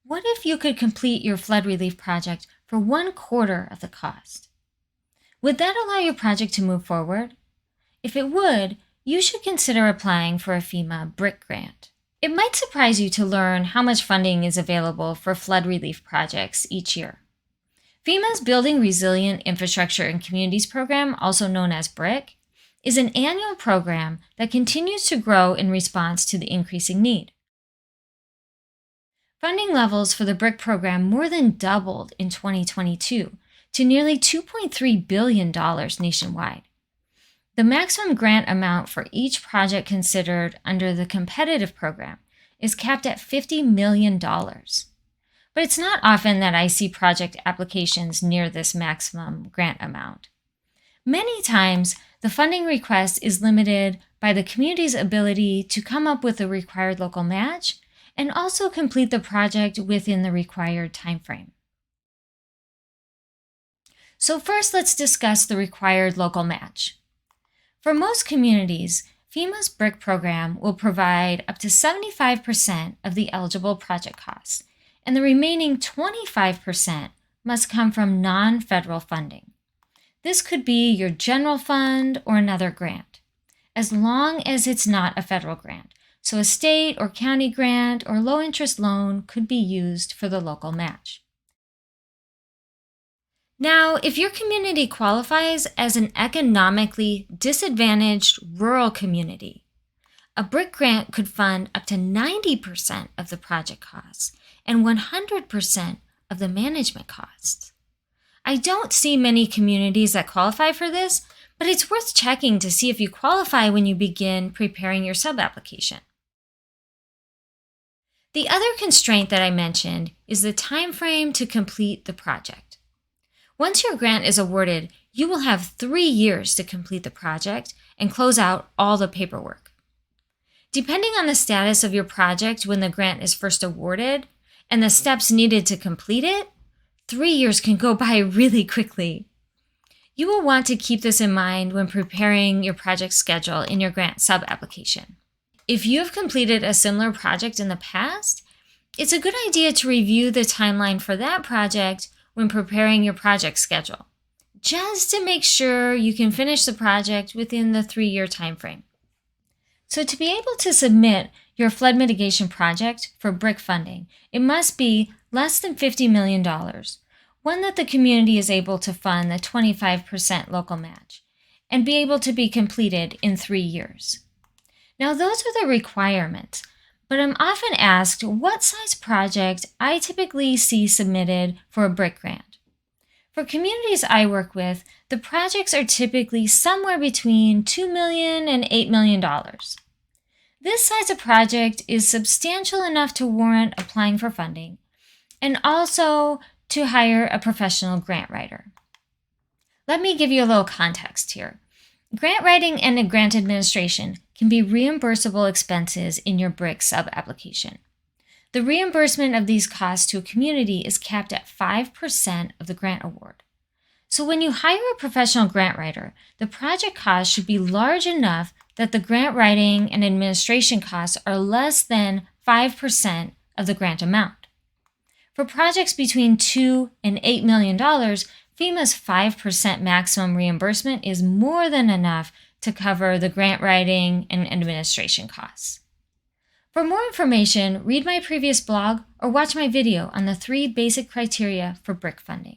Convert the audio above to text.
What if you could complete your flood relief project for 1/4 of the cost? Would that allow your project to move forward? If it would, you should consider applying for a FEMA BRIC grant. It might surprise you to learn how much funding is available for flood relief projects each year. FEMA's Building Resilient Infrastructure in Communities program, also known as BRIC, is an annual program that continues to grow in response to the increasing need. Funding levels for the BRIC program more than doubled in 2022 to nearly $2.3 billion nationwide. The maximum grant amount for each project considered under the competitive program is capped at $50 million. But it's not often that I see project applications near this maximum grant amount. Many times, the funding request is limited by the community's ability to come up with the required local match and also complete the project within the required timeframe. So first, let's discuss the required local match. For most communities, FEMA's BRIC program will provide up to 75% of the eligible project costs, and the remaining 25% must come from non-federal funding. This could be your general fund or another grant, as long as it's not a federal grant. So a state or county grant or low-interest loan could be used for the local match. Now, if your community qualifies as an economically disadvantaged rural community, a BRIC grant could fund up to 90% of the project costs and 100% of the management costs. I don't see many communities that qualify for this, but it's worth checking to see if you qualify when you begin preparing your sub-application. The other constraint that I mentioned is the time frame to complete the project. Once your grant is awarded, you will have 3 years to complete the project and close out all the paperwork. Depending on the status of your project when the grant is first awarded and the steps needed to complete it, 3 years can go by really quickly. You will want to keep this in mind when preparing your project schedule in your grant sub-application. If you have completed a similar project in the past, it's a good idea to review the timeline for that project when preparing your project schedule, just to make sure you can finish the project within the 3-year time frame. So to be able to submit your flood mitigation project for BRIC funding, it must be less than $50 million, one that the community is able to fund the 25% local match, and be able to be completed in 3 years. Now, those are the requirements, but I'm often asked what size project I typically see submitted for a BRIC grant. For communities I work with, the projects are typically somewhere between $2 million and $8 million. This size of project is substantial enough to warrant applying for funding, and also to hire a professional grant writer. Let me give you a little context here. Grant writing and grant administration can be reimbursable expenses in your BRIC sub-application. The reimbursement of these costs to a community is capped at 5% of the grant award. So when you hire a professional grant writer, the project cost should be large enough that the grant writing and administration costs are less than 5% of the grant amount. For projects between $2 and $8 million, FEMA's 5% maximum reimbursement is more than enough to cover the grant writing and administration costs. For more information, read my previous blog or watch my video on the 3 basic criteria for BRIC funding.